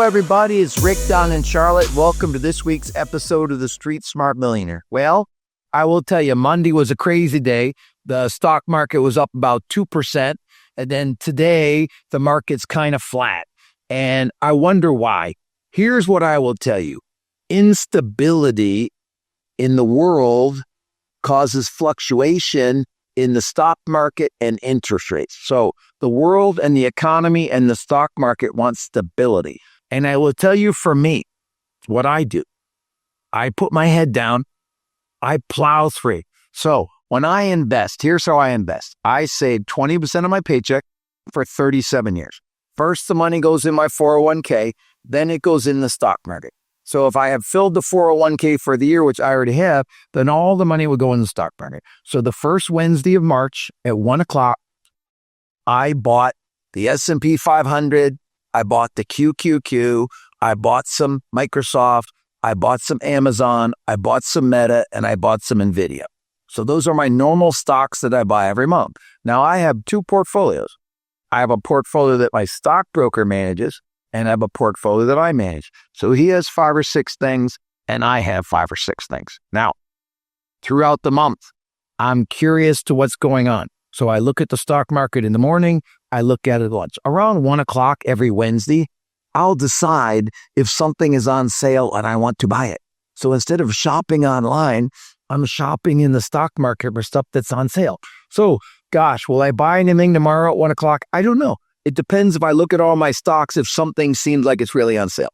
everybody. It's Rick down in Charlotte. Welcome to this week's episode of the Street Smart Millionaire. Well, I will tell you, Monday was a crazy day. The stock market was up about 2%. And then today, the market's kind of flat. And I wonder why. Here's what I will tell you. Instability in the world causes fluctuation in the stock market and interest rates. So the world and the economy and the stock market want stability. And I will tell you, for me, what I do. I put my head down. I plow through. So when I invest, here's how I invest. I save 20% of my paycheck for 37 years. First, the money goes in my 401k. Then it goes in the stock market. So if I have filled the 401k for the year, which I already have, then all the money will go in the stock market. So the first Wednesday of March at 1 o'clock, I bought the S&P 500. I bought the QQQ. I bought some Microsoft. I bought some Amazon. I bought some Meta, and I bought some NVIDIA. So those are my normal stocks that I buy every month. Now I have two portfolios. I have a portfolio that my stockbroker manages, and I have a portfolio that I manage. So he has 5 or 6 things, and I have 5 or 6 things. Now, throughout the month, I'm curious to what's going on. So I look at the stock market in the morning. I look at it at lunch. Around 1 o'clock every Wednesday, I'll decide if something is on sale and I want to buy it. So instead of shopping online, I'm shopping in the stock market for stuff that's on sale. So, gosh, will I buy anything tomorrow at 1 o'clock? I don't know. It depends if I look at all my stocks, if something seems like it's really on sale.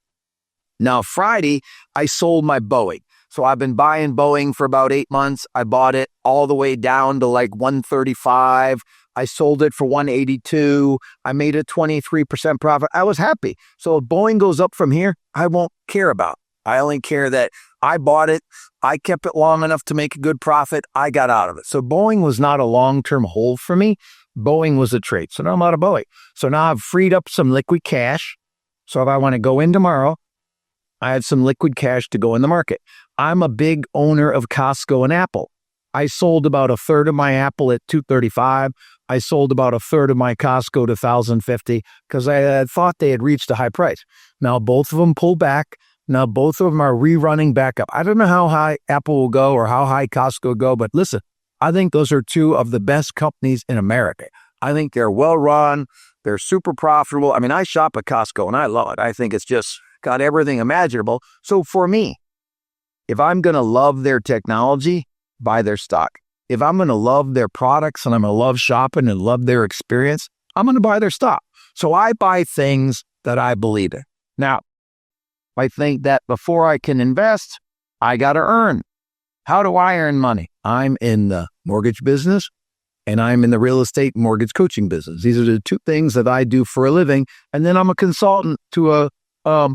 Now, Friday, I sold my Boeing. So I've been buying Boeing for about 8 months. I bought it all the way down to like 135. I sold it for 182. I made a 23% profit. I was happy. So if Boeing goes up from here, I won't care about. I only care that I bought it. I kept it long enough to make a good profit. I got out of it. So Boeing was not a long-term hold for me. Boeing was a trade. So now I'm out of Boeing. So now I've freed up some liquid cash. So if I want to go in tomorrow, I had some liquid cash to go in the market. I'm a big owner of Costco and Apple. I sold about a third of my Apple at $235. I sold about a third of my Costco to $1,050 because I had thought they had reached a high price. Now both of them pulled back. Now both of them are rerunning back up. I don't know how high Apple will go or how high Costco will go, but listen, I think those are two of the best companies in America. I think they're well run. They're super profitable. I mean, I shop at Costco and I love it. I think it's just got everything imaginable. So for me, if I'm going to love their technology, buy their stock. If I'm going to love their products and I'm going to love shopping and love their experience, I'm going to buy their stock. So I buy things that I believe in. Now, I think that before I can invest, I got to earn. How do I earn money? I'm in the mortgage business and I'm in the real estate mortgage coaching business. These are the two things that I do for a living. And then I'm a consultant to a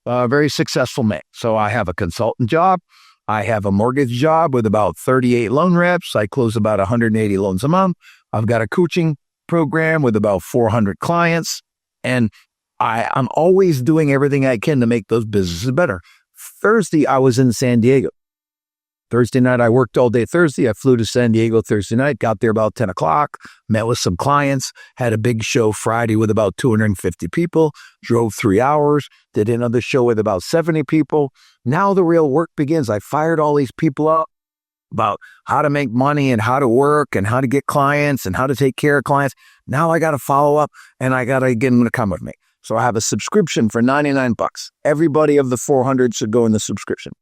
very successful man. So I have a consultant job. I have a mortgage job with about 38 loan reps. I close about 180 loans a month. I've got a coaching program with about 400 clients. And I'm always doing everything I can to make those businesses better. Thursday, I was in San Diego. Thursday night, I worked all day Thursday. I flew to San Diego Thursday night, got there about 10 o'clock, met with some clients, had a big show Friday with about 250 people, drove 3 hours, did another show with about 70 people. Now the real work begins. I fired all these people up about how to make money and how to work and how to get clients and how to take care of clients. Now I got to follow up and I got to get them to come with me. So I have a subscription for $99. Everybody of the 400 should go in the subscription.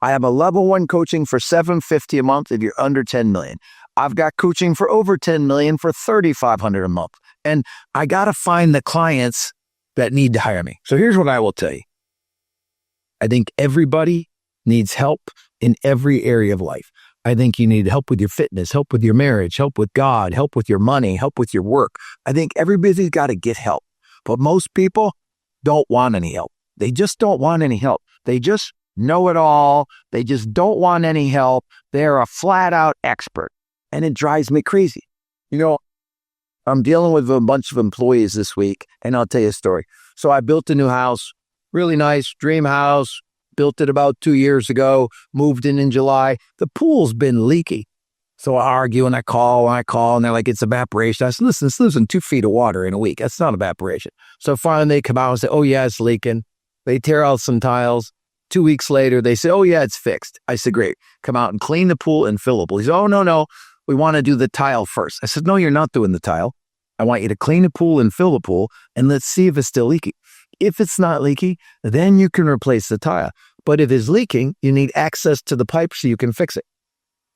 I have a level 1 coaching for $750 a month if you're under 10 million. I've got coaching for over 10 million for $3,500 a month. And I got to find the clients that need to hire me. So here's what I will tell you. I think everybody needs help in every area of life. I think you need help with your fitness, help with your marriage, help with God, help with your money, help with your work. I think everybody's got to get help. But most people don't want any help. They just don't want any help. They just know it all. They just don't want any help. They're a flat out expert. And it drives me crazy. You know, I'm dealing with a bunch of employees this week, and I'll tell you a story. So I built a new house, really nice, dream house, built it about 2 years ago, moved in July. The pool's been leaky. So I argue and I call, and they're like, it's evaporation. I said, listen, this lives in 2 feet of water in a week. That's not evaporation. So finally they come out and say, oh yeah, it's leaking. They tear out some tiles. 2 weeks later, they say, oh, yeah, it's fixed. I said, great. Come out and clean the pool and fill the pool. He said, oh, no. We want to do the tile first. I said, no, you're not doing the tile. I want you to clean the pool and fill the pool, and let's see if it's still leaky. If it's not leaky, then you can replace the tile. But if it's leaking, you need access to the pipe so you can fix it.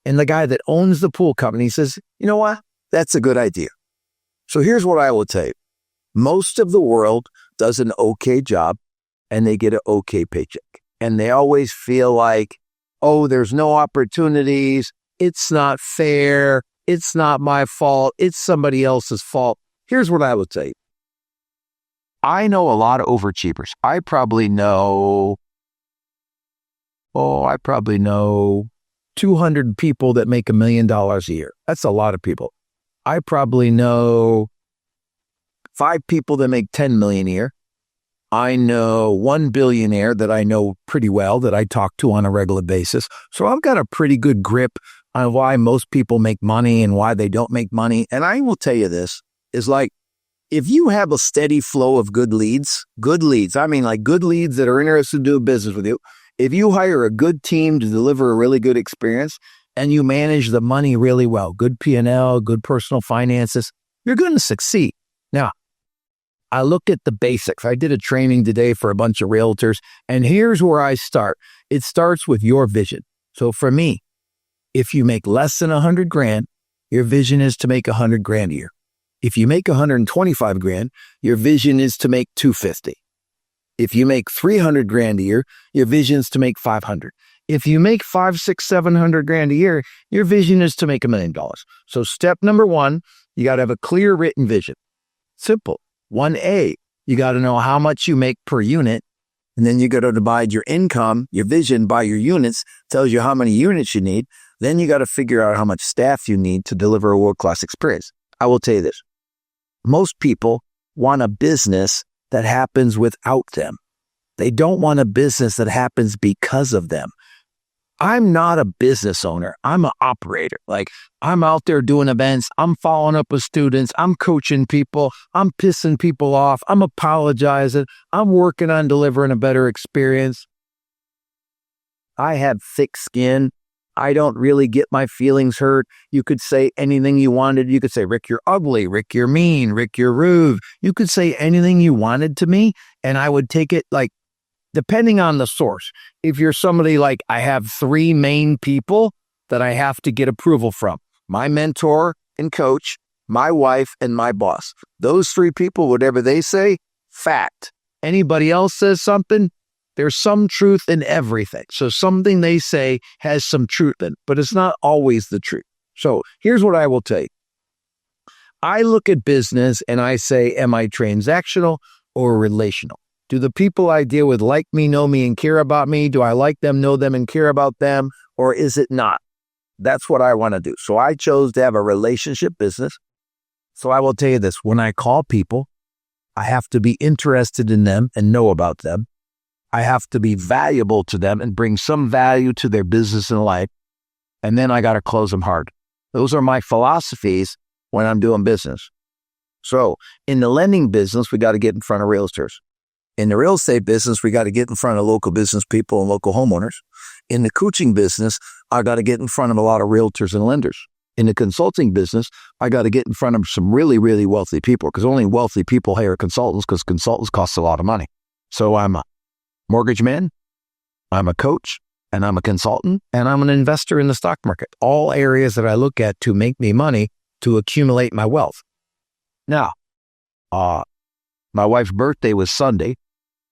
And the guy that owns the pool company says, you know what? That's a good idea. So here's what I will tell you. Most of the world does an okay job, and they get an okay paycheck. And they always feel like, oh, there's no opportunities. It's not fair. It's not my fault. It's somebody else's fault. Here's what I would say. I know a lot of overachievers. I probably know 200 people that make $1 million a year. That's a lot of people. I probably know 5 people that make 10 million a year. I know 1 billionaire that I know pretty well that I talk to on a regular basis. So I've got a pretty good grip on why most people make money and why they don't make money. And I will tell you this is like, if you have a steady flow of good leads, I mean like good leads that are interested in doing business with you. If you hire a good team to deliver a really good experience and you manage the money really well, good P&L, good personal finances, you're going to succeed. Now, I look at the basics. I did a training today for a bunch of realtors, and here's where I start. It starts with your vision. So for me, if you make less than 100 grand, your vision is to make 100 grand a year. If you make 125 grand, your vision is to make 250. If you make 300 grand a year, your vision is to make 500. If you make 500, 600, 700 grand a year, your vision is to make $1 million. So step number 1, you got to have a clear written vision. Simple. 1A, you got to know how much you make per unit. And then you got to divide your income, your vision by your units, tells you how many units you need. Then you got to figure out how much staff you need to deliver a world-class experience. I will tell you this. Most people want a business that happens without them. They don't want a business that happens because of them. I'm not a business owner. I'm an operator. Like, I'm out there doing events. I'm following up with students. I'm coaching people. I'm pissing people off. I'm apologizing. I'm working on delivering a better experience. I have thick skin. I don't really get my feelings hurt. You could say anything you wanted. You could say, Rick, you're ugly. Rick, you're mean. Rick, you're rude. You could say anything you wanted to me, and I would take it like, depending on the source. If you're somebody like, I have 3 main people that I have to get approval from. My mentor and coach, my wife, and my boss. Those 3 people, whatever they say, fact. Anybody else says something, there's some truth in everything. So something they say has some truth in it, but it's not always the truth. So here's what I will tell you. I look at business and I say, am I transactional or relational? Do the people I deal with like me, know me, and care about me? Do I like them, know them, and care about them? Or is it not? That's what I want to do. So I chose to have a relationship business. So I will tell you this. When I call people, I have to be interested in them and know about them. I have to be valuable to them and bring some value to their business and life. And then I got to close them hard. Those are my philosophies when I'm doing business. So in the lending business, we got to get in front of realtors. In the real estate business, we got to get in front of local business people and local homeowners. In the coaching business, I got to get in front of a lot of realtors and lenders. In the consulting business, I got to get in front of some really, really wealthy people, because only wealthy people hire consultants, because consultants cost a lot of money. So I'm a mortgage man, I'm a coach, and I'm a consultant, and I'm an investor in the stock market. All areas that I look at to make me money to accumulate my wealth. Now, my wife's birthday was Sunday.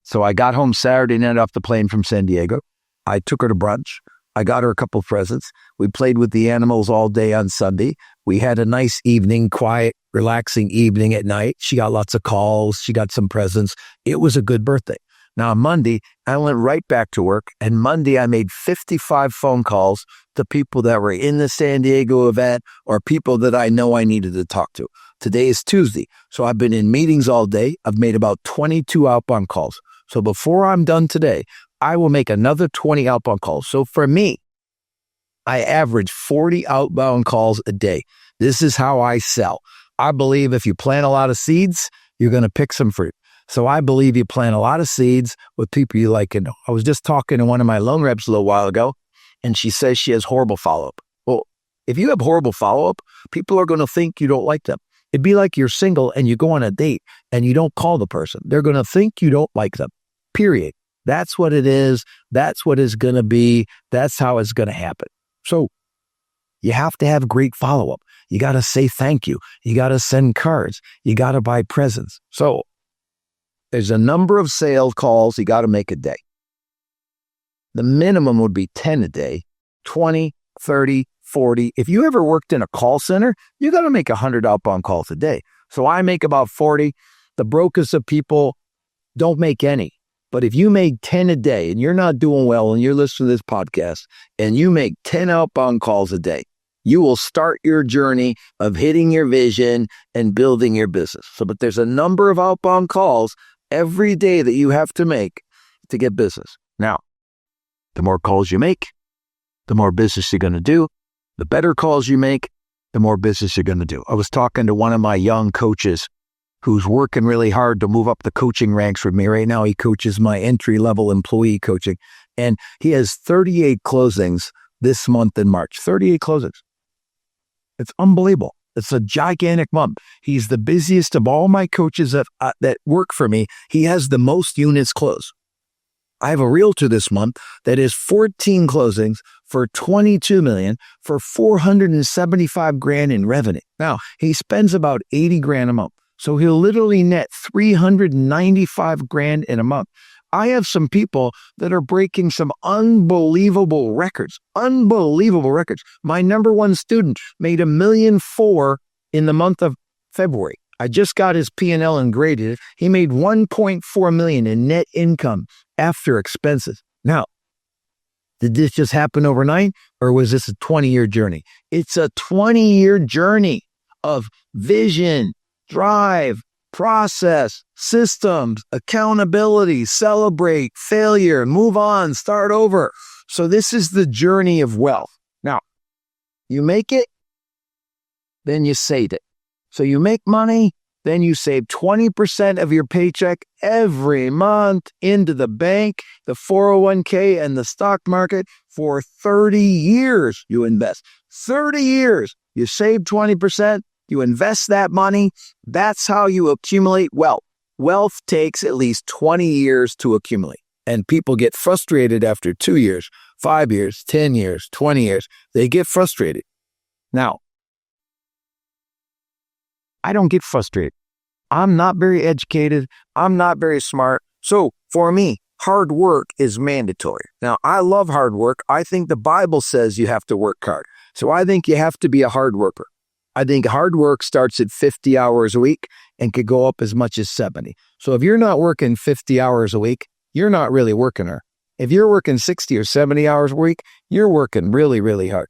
So I got home Saturday night off the plane from San Diego. I took her to brunch. I got her a couple of presents. We played with the animals all day on Sunday. We had a nice evening, quiet, relaxing evening at night. She got lots of calls. She got some presents. It was a good birthday. Now, on Monday, I went right back to work. And Monday, I made 55 phone calls to people that were in the San Diego event or people that I know I needed to talk to. Today is Tuesday. So I've been in meetings all day. I've made about 22 outbound calls. So before I'm done today, I will make another 20 outbound calls. So for me, I average 40 outbound calls a day. This is how I sell. I believe if you plant a lot of seeds, you're going to pick some fruit. So I believe you plant a lot of seeds with people you like and know. I was just talking to one of my loan reps a little while ago, and she says she has horrible follow-up. Well, if you have horrible follow-up, people are going to think you don't like them. It'd be like you're single and you go on a date and you don't call the person. They're going to think you don't like them, period. That's what it is. That's what it's going to be. That's how it's going to happen. So you have to have great follow-up. You got to say thank you. You got to send cards. You got to buy presents. So there's a number of sales calls you got to make a day. The minimum would be 10 a day, 20, 30, 40. If you ever worked in a call center, you got to make 100 outbound calls a day. So I make about 40. The brokest of people don't make any. But if you make 10 a day and you're not doing well and you're listening to this podcast and you make 10 outbound calls a day, you will start your journey of hitting your vision and building your business. But there's a number of outbound calls every day that you have to make to get business. Now, the more calls you make, the more business you're going to do. The better calls you make, the more business you're going to do. I was talking to one of my young coaches who's working really hard to move up the coaching ranks with me. Right now, he coaches my entry-level employee coaching, and he has 38 closings this month in March. 38 closings. It's unbelievable. It's a gigantic month. He's the busiest of all my coaches that work for me. He has the most units closed. I have a realtor this month that is 14 closings for $22 million for $475,000 in revenue. Now, he spends about $80,000 a month. So he'll literally net $395,000 in a month. I have some people that are breaking some unbelievable records. Unbelievable records. My number one student made $1.4 million in the month of February. I just got his P&L and graded it. He made $1.4 million in net income after expenses. Now, did this just happen overnight, or was this a 20-year journey? It's a 20-year journey of vision, drive, process, systems, accountability, celebrate, failure, move on, start over. So this is the journey of wealth. Now, you make it, then you save it. So you make money, then you save 20% of your paycheck every month into the bank, the 401k, and the stock market for 30 years you invest. 30 years. You save 20%, you invest that money. That's how you accumulate wealth. Wealth takes at least 20 years to accumulate. And people get frustrated after 2 years, 5 years, 10 years, 20 years. They get frustrated. Now, I don't get frustrated. I'm not very educated. I'm not very smart. So for me, hard work is mandatory. Now, I love hard work. I think the Bible says you have to work hard. So I think you have to be a hard worker. I think hard work starts at 50 hours a week and could go up as much as 70. So if you're not working 50 hours a week, you're not really working hard. If you're working 60 or 70 hours a week, you're working really, really hard.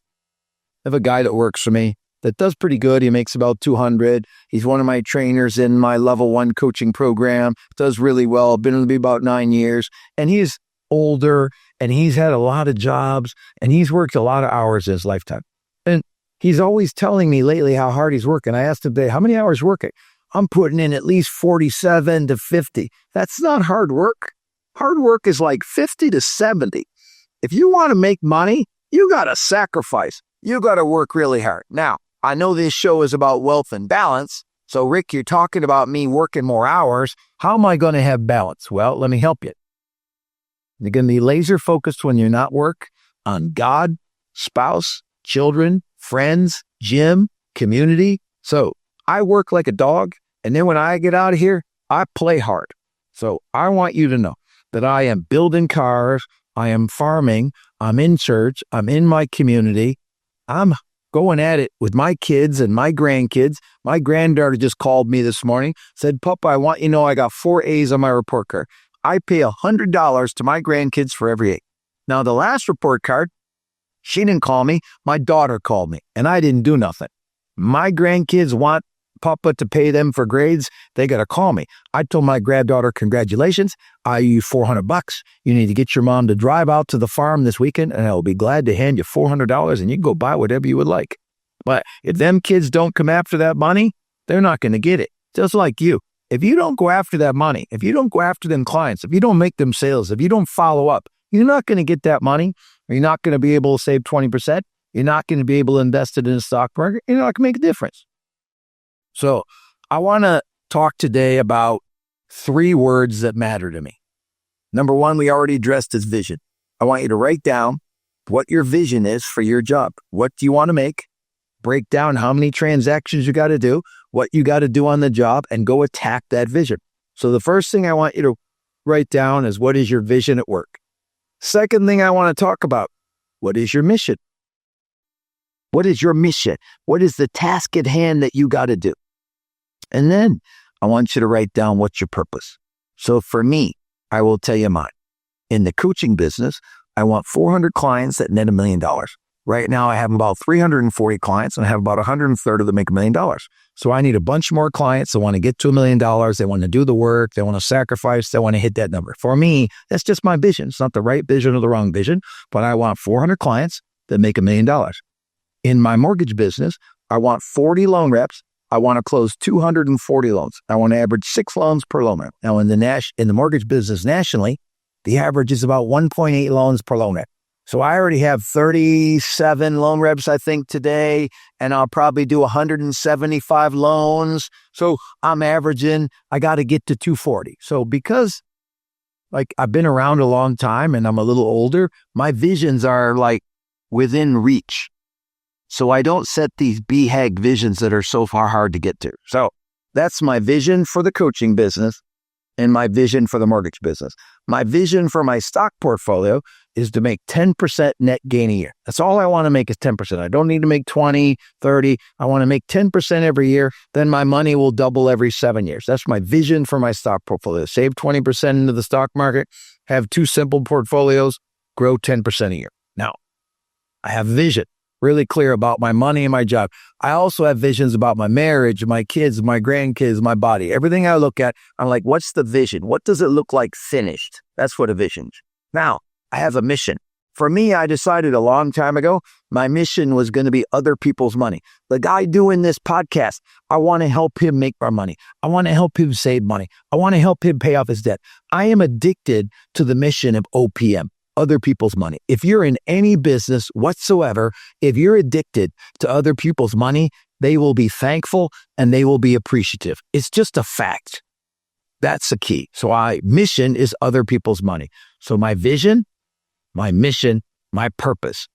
I have a guy that works for me that does pretty good. He makes about 200. He's one of my trainers in my level 1 coaching program. Does really well. Been with me about 9 years. And he's older and he's had a lot of jobs and he's worked a lot of hours in his lifetime. And he's always telling me lately how hard he's working. I asked him today, how many hours working? I'm putting in at least 47 to 50. That's not hard work. Hard work is like 50 to 70. If you want to make money, you got to sacrifice. You got to work really hard. Now, I know this show is about wealth and balance. So, Rick, you're talking about me working more hours. How am I going to have balance? Well, let me help you. You're going to be laser focused when you're not work on God, spouse, children, friends, gym, community. So I work like a dog. And then when I get out of here, I play hard. So I want you to know that I am building cars. I am farming. I'm in church. I'm in my community. I'm going at it with my kids and my grandkids. My granddaughter just called me this morning, said, Papa, I want you to know I got 4 A's on my report card. I pay $100 to my grandkids for every A. Now, the last report card, she didn't call me. My daughter called me, and I didn't do nothing. My grandkids want Papa to pay them for grades. They got to call me. I told my granddaughter, congratulations. I owe you $400. You need to get your mom to drive out to the farm this weekend, and I'll be glad to hand you $400, and you can go buy whatever you would like. But if them kids don't come after that money, they're not going to get it. Just like you. If you don't go after that money, if you don't go after them clients, if you don't make them sales, if you don't follow up, you're not going to get that money. You're not going to be able to save 20%. You're not going to be able to invest it in the stock market. You're not going to make a difference. So I want to talk today about 3 words that matter to me. Number 1, we already addressed is vision. I want you to write down what your vision is for your job. What do you want to make? Break down how many transactions you got to do, what you got to do on the job, and go attack that vision. So the first thing I want you to write down is, what is your vision at work? Second thing I want to talk about, what is your mission? What is your mission? What is the task at hand that you got to do? And then I want you to write down what's your purpose. So for me, I will tell you mine. In the coaching business, I want 400 clients that net $1 million. Right now, I have about 340 clients, and I have about 130 of them make $1 million. So I need a bunch more clients that want to get to $1 million. They want to do the work. They want to sacrifice. They want to hit that number. For me, that's just my vision. It's not the right vision or the wrong vision, but I want 400 clients that make $1 million. In my mortgage business, I want 40 loan reps. I want to close 240 loans. I want to average 6 loans per loan rep. Now, in the mortgage business nationally, the average is about 1.8 loans per loan rep. So I already have 37 loan reps, I think, today, and I'll probably do 175 loans. So I'm averaging, I got to get to 240. So because I've been around a long time and I'm a little older, my visions are within reach. So I don't set these BHAG visions that are so far hard to get to. So that's my vision for the coaching business and my vision for the mortgage business. My vision for my stock portfolio is to make 10% net gain a year. That's all I want to make is 10%. I don't need to make 20, 30. I want to make 10% every year. Then my money will double every 7 years. That's my vision for my stock portfolio. Save 20% into the stock market, have 2 simple portfolios, grow 10% a year. Now, I have vision. Really clear about my money and my job. I also have visions about my marriage, my kids, my grandkids, my body. Everything I look at, I'm like, what's the vision? What does it look like finished? That's what a vision is. Now, I have a mission. For me, I decided a long time ago, my mission was going to be other people's money. The guy doing this podcast, I want to help him make more money. I want to help him save money. I want to help him pay off his debt. I am addicted to the mission of OPM. Other people's money. If you're in any business whatsoever, if you're addicted to other people's money, they will be thankful and they will be appreciative. It's just a fact. That's the key. So my mission is other people's money. So my vision, my mission, my purpose.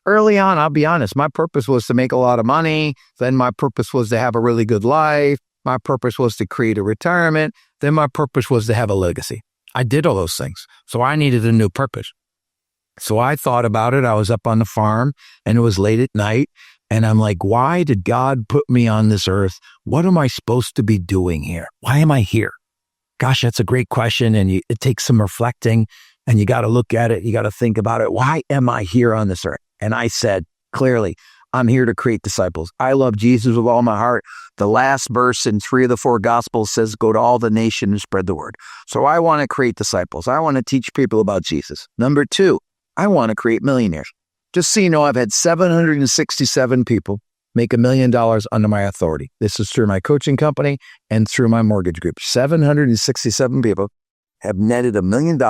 Early on, I'll be honest, my purpose was to make a lot of money. Then my purpose was to have a really good life. My purpose was to create a retirement. Then my purpose was to have a legacy. I did all those things. So I needed a new purpose. So I thought about it. I was up on the farm and it was late at night. And I'm like, why did God put me on this earth? What am I supposed to be doing here? Why am I here? Gosh, that's a great question. And it takes some reflecting and you got to look at it. You got to think about it. Why am I here on this earth? And I said, clearly, I'm here to create disciples. I love Jesus with all my heart. The last verse in 3 of the 4 Gospels says, go to all the nations and spread the word. So I want to create disciples. I want to teach people about Jesus. Number 2, I want to create millionaires. Just so you know, I've had 767 people make $1 million under my authority. This is through my coaching company and through my mortgage group. 767 people have netted $1 million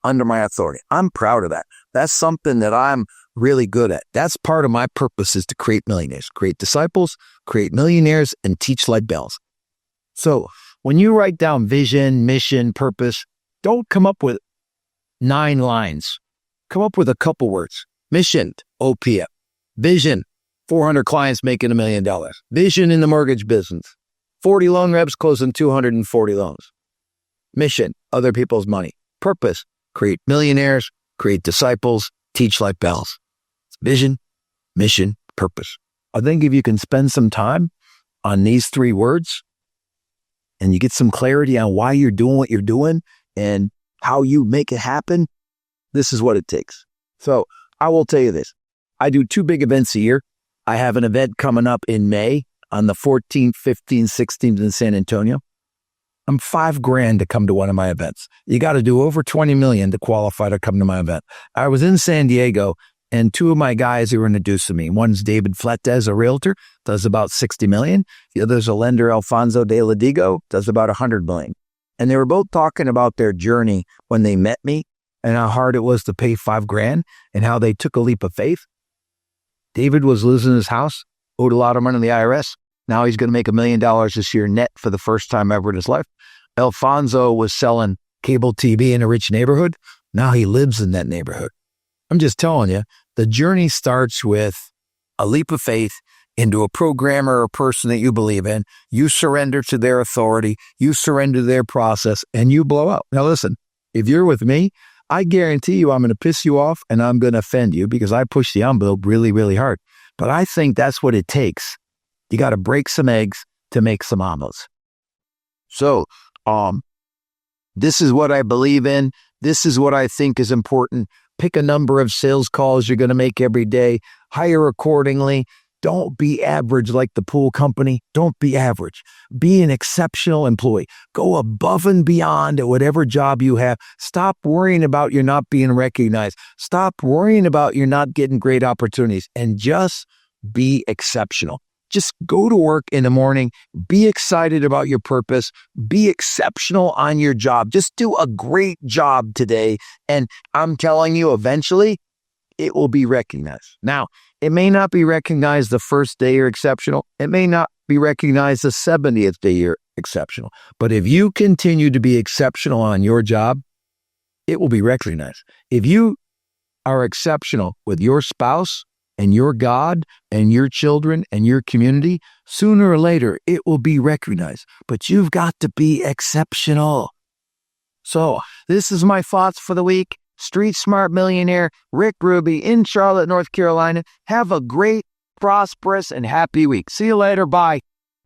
under my authority. I'm proud of that. That's something that I'm really good at. That's part of my purpose, is to create millionaires, create disciples, create millionaires, and teach life balance. So when you write down vision, mission, purpose, don't come up with 9 lines. Come up with a couple words. Mission, OPM. Vision, 400 clients making $1 million. Vision in the mortgage business. 40 loan reps closing 240 loans. Mission, other people's money. Purpose, create millionaires, create disciples, teach life balance. Vision, mission, purpose. I think if you can spend some time on these 3 words and you get some clarity on why you're doing what you're doing and how you make it happen, this is what it takes. So I will tell you this. I do 2 big events a year. I have an event coming up in May on the 14th, 15th, 16th in San Antonio. I'm $5,000 to come to one of my events. You got to do over 20 million to qualify to come to my event. I was in San Diego And two of my guys who were introduced to me, one's David Fletez, a realtor, does about 60 million. The other's a lender, Alfonso de Ladigo, does about 100 million. And they were both talking about their journey when they met me and how hard it was to pay $5,000 and how they took a leap of faith. David was losing his house, owed a lot of money to the IRS. Now he's going to make $1 million this year net for the first time ever in his life. Alfonso was selling cable TV in a rich neighborhood. Now he lives in that neighborhood. I'm just telling you, the journey starts with a leap of faith into a programmer or person that you believe in. You surrender to their authority, you surrender to their process, and you blow up. Now listen, if you're with me, I guarantee you I'm going to piss you off and I'm going to offend you because I push the envelope really, really hard. But I think that's what it takes. You got to break some eggs to make some omelets. So, this is what I believe in. This is what I think is important. Pick a number of sales calls you're going to make every day. Hire accordingly. Don't be average like the pool company. Don't be average. Be an exceptional employee. Go above and beyond at whatever job you have. Stop worrying about you're not being recognized. Stop worrying about you're not getting great opportunities and just be exceptional. Just go to work in the morning. Be excited about your purpose. Be exceptional on your job. Just do a great job today. And I'm telling you, eventually, it will be recognized. Now, it may not be recognized the first day you're exceptional. It may not be recognized the 70th day you're exceptional. But if you continue to be exceptional on your job, it will be recognized. If you are exceptional with your spouse and your God and your children and your community, sooner or later, it will be recognized. But you've got to be exceptional. So this is my thoughts for the week. Street Smart Millionaire, Rick Ruby in Charlotte, North Carolina. Have a great, prosperous, and happy week. See you later. Bye.